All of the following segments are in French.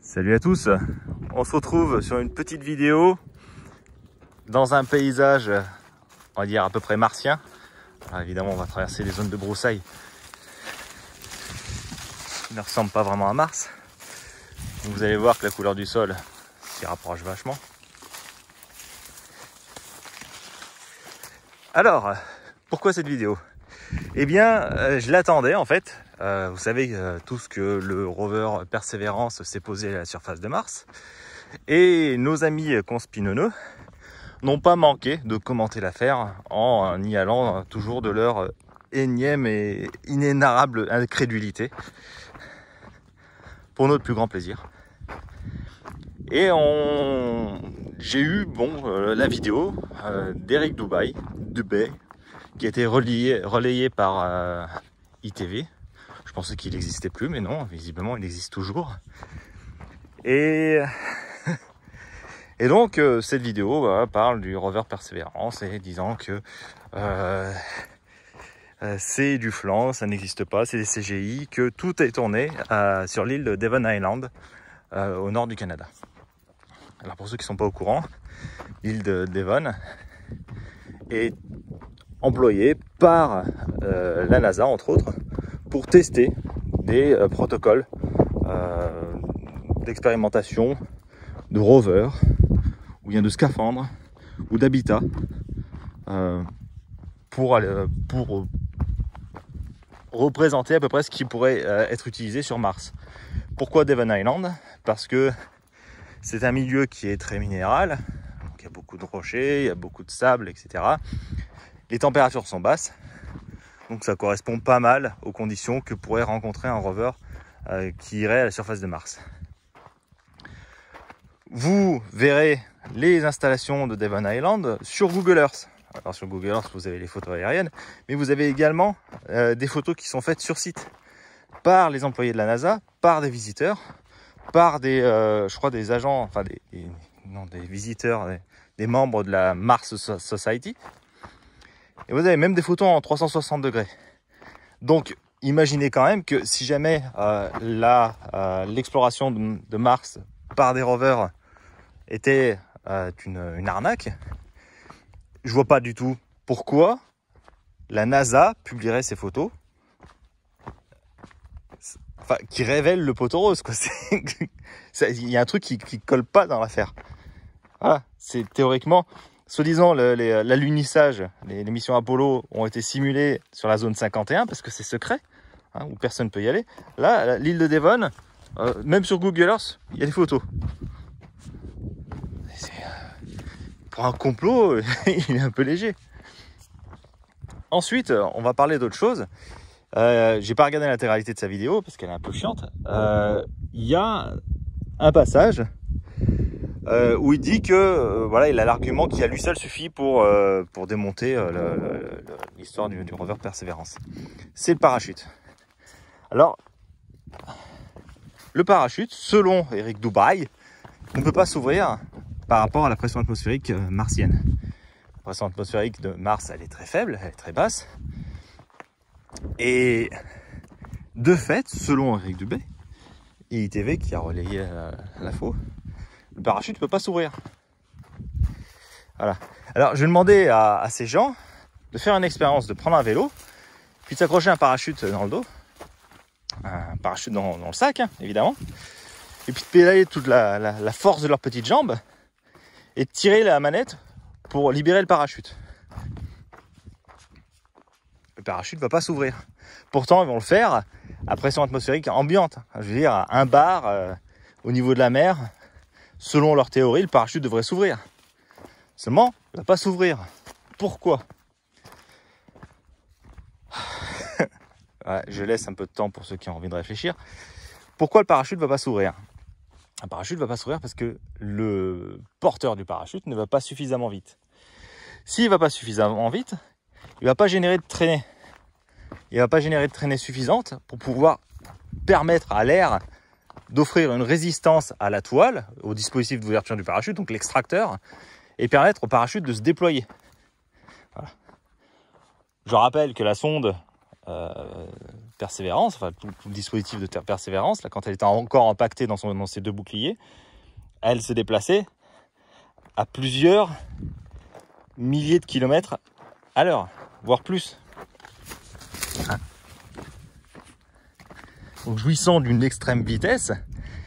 Salut à tous, on se retrouve sur une petite vidéo dans un paysage, on va dire à peu près martien. Alors évidemment on va traverser des zones de broussailles qui ne ressemblent pas vraiment à Mars. Donc vous allez voir que la couleur du sol s'y rapproche vachement. Alors, pourquoi cette vidéo? Eh bien, je l'attendais en fait. Vous savez tous que le rover Perseverance s'est posé à la surface de Mars. Et nos amis conspinoneux n'ont pas manqué de commenter l'affaire en y allant toujours de leur énième et inénarrable incrédulité. Pour notre plus grand plaisir. Et j'ai eu la vidéo d'Eric Dubay, qui a été relayée par ITV. Je pensais qu'il n'existait plus, mais non, visiblement il existe toujours. Et donc cette vidéo parle du rover Perseverance et disant que c'est du flan, ça n'existe pas, c'est des CGI, que tout est tourné sur l'île de Devon Island, au nord du Canada. Alors pour ceux qui ne sont pas au courant, l'île de Devon est employée par la NASA, entre autres, pour tester des protocoles d'expérimentation de rovers, ou bien de scaphandres, ou d'habitat, pour représenter à peu près ce qui pourrait être utilisé sur Mars. Pourquoi Devon Island? Parce que c'est un milieu qui est très minéral, donc il y a beaucoup de rochers, il y a beaucoup de sable, etc. Les températures sont basses, donc ça correspond pas mal aux conditions que pourrait rencontrer un rover qui irait à la surface de Mars. Vous verrez les installations de Devon Island sur Google Earth. Alors sur Google Earth, vous avez les photos aériennes, mais vous avez également des photos qui sont faites sur site par les employés de la NASA, par des visiteurs, par des, je crois, des agents, enfin des visiteurs, des membres de la Mars Society. Et vous avez même des photos en 360 degrés. Donc, imaginez quand même que si jamais l'exploration de Mars par des rovers était une arnaque, je vois pas du tout pourquoi la NASA publierait ces photos, enfin, qui révèlent le poteau rose, quoi. Il y a un truc qui colle pas dans l'affaire. Voilà, c'est théoriquement, soi-disant, l'alunissage, les missions Apollo ont été simulées sur la zone 51 parce que c'est secret, hein, où personne ne peut y aller. Là, l'île de Devon, même sur Google Earth, il y a des photos. Pour un complot, il est un peu léger. Ensuite, on va parler d'autre chose. J'ai pas regardé l'intégralité de sa vidéo parce qu'elle est un peu chiante. Il y a un passage où il dit que voilà, il a l'argument qui à lui seul suffit pour démonter l'histoire du rover Perseverance. C'est le parachute. Alors, le parachute, selon Eric Dubay, ne peut pas s'ouvrir par rapport à la pression atmosphérique martienne. La pression atmosphérique de Mars, elle est très faible, elle est très basse. Et de fait, selon Eric Dubay et ITV qui a relayé l'info, le parachute ne peut pas s'ouvrir. Voilà. Alors je vais demander à ces gens de faire une expérience, de prendre un vélo, puis de s'accrocher un parachute dans le dos, un parachute dans le sac, hein, évidemment, et puis de pédaler toute la force de leurs petites jambes et de tirer la manette pour libérer le parachute. Le parachute ne va pas s'ouvrir. Pourtant, ils vont le faire à pression atmosphérique ambiante. Je veux dire, à 1 bar au niveau de la mer, selon leur théorie, le parachute devrait s'ouvrir. Seulement, il ne va pas s'ouvrir. Pourquoi? Ouais, je laisse un peu de temps pour ceux qui ont envie de réfléchir. Pourquoi le parachute ne va pas s'ouvrir? Un parachute ne va pas s'ouvrir parce que le porteur du parachute ne va pas suffisamment vite. S'il ne va pas suffisamment vite, il ne va pas générer de traînée. Il ne va pas générer de traînée suffisante pour pouvoir permettre à l'air d'offrir une résistance à la toile, au dispositif d'ouverture du parachute, donc l'extracteur, et permettre au parachute de se déployer. Voilà. Je rappelle que la sonde persévérance, enfin tout le dispositif de persévérance, là, quand elle était encore empaquetée dans ses deux boucliers, elle se déplaçait à plusieurs milliers de kilomètres à l'heure, voire plus. Donc, jouissant d'une extrême vitesse,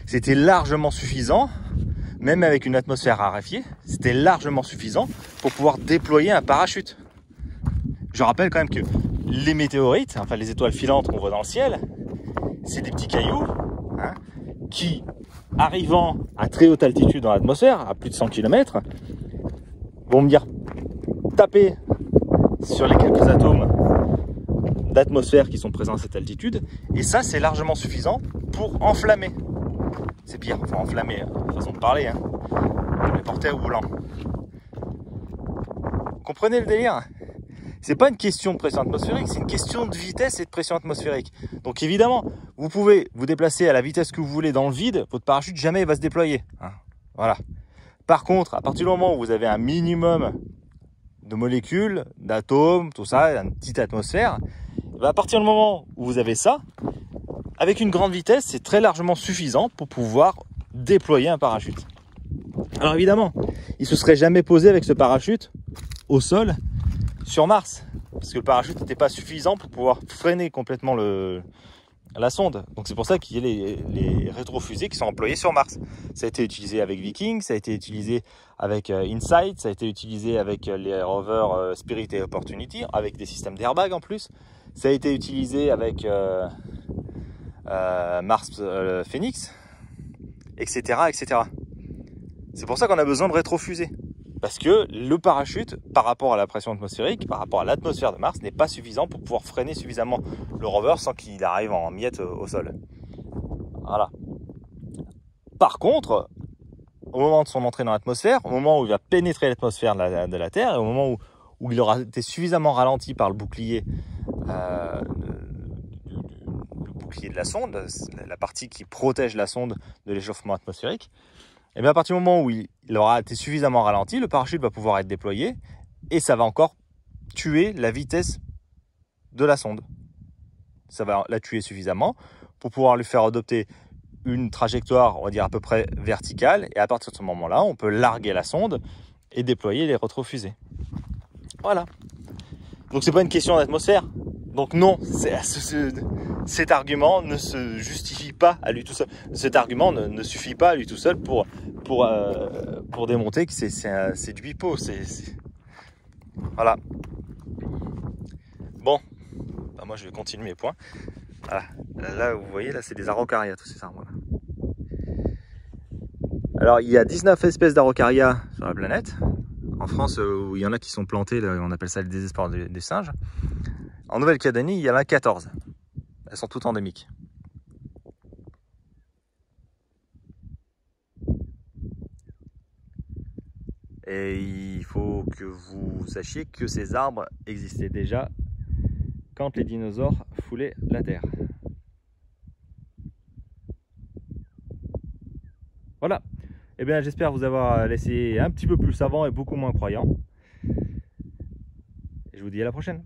c'était largement suffisant, même avec une atmosphère raréfiée, c'était largement suffisant pour pouvoir déployer un parachute. Je rappelle quand même que les météorites, enfin les étoiles filantes qu'on voit dans le ciel, c'est des petits cailloux qui, arrivant à très haute altitude dans l'atmosphère, à plus de 100 km, vont venir taper sur les quelques atomes d'atmosphère qui sont présents à cette altitude, et ça c'est largement suffisant pour enflammer. C'est pire, enfin enflammer, façon de parler, les porter au volant. Vous comprenez le délire? C'est pas une question de pression atmosphérique, c'est une question de vitesse et de pression atmosphérique. Donc évidemment, vous pouvez vous déplacer à la vitesse que vous voulez dans le vide, votre parachute jamais va se déployer. Voilà. Par contre, à partir du moment où vous avez un minimum de molécules, d'atomes, tout ça, une petite atmosphère, à partir du moment où vous avez ça, avec une grande vitesse, c'est très largement suffisant pour pouvoir déployer un parachute. Alors évidemment, il ne se serait jamais posé avec ce parachute au sol sur Mars, parce que le parachute n'était pas suffisant pour pouvoir freiner complètement la sonde. Donc c'est pour ça qu'il y a les rétrofusées qui sont employées sur Mars. Ça a été utilisé avec Viking, ça a été utilisé avec InSight, ça a été utilisé avec les rovers Spirit et Opportunity, avec des systèmes d'airbag en plus. Ça a été utilisé avec Mars Phoenix, etc., etc. C'est pour ça qu'on a besoin de rétrofusées. Parce que le parachute, par rapport à la pression atmosphérique, par rapport à l'atmosphère de Mars, n'est pas suffisant pour pouvoir freiner suffisamment le rover sans qu'il arrive en miettes au sol. Voilà. Par contre, au moment de son entrée dans l'atmosphère, au moment où il va pénétrer l'atmosphère de la Terre, et au moment où il aura été suffisamment ralenti par le bouclier, le bouclier de la sonde, la partie qui protège la sonde de l'échauffement atmosphérique, et bien à partir du moment où il aura été suffisamment ralenti, le parachute va pouvoir être déployé et ça va encore tuer la vitesse de la sonde. Ça va la tuer suffisamment pour pouvoir lui faire adopter une trajectoire, on va dire à peu près verticale, et à partir de ce moment-là, on peut larguer la sonde et déployer les rétrofusées. Voilà. Donc c'est pas une question d'atmosphère. Donc non, cet argument ne se justifie pas à lui tout seul. Cet argument ne suffit pas à lui tout seul pour démontrer que c'est du pipeau. Voilà. Bon, bah moi je vais continuer mes points. Voilà. Là, vous voyez, là c'est des araucarias, tous ces arbres-là. Alors il y a 19 espèces d'araucarias sur la planète. En France, où il y en a qui sont plantés, là, on appelle ça le désespoir des singes. En Nouvelle-Calédonie, il y en a 14. Elles sont toutes endémiques. Et il faut que vous sachiez que ces arbres existaient déjà quand les dinosaures foulaient la Terre. Voilà. Eh bien, j'espère vous avoir laissé un petit peu plus savant et beaucoup moins croyant. Et je vous dis à la prochaine.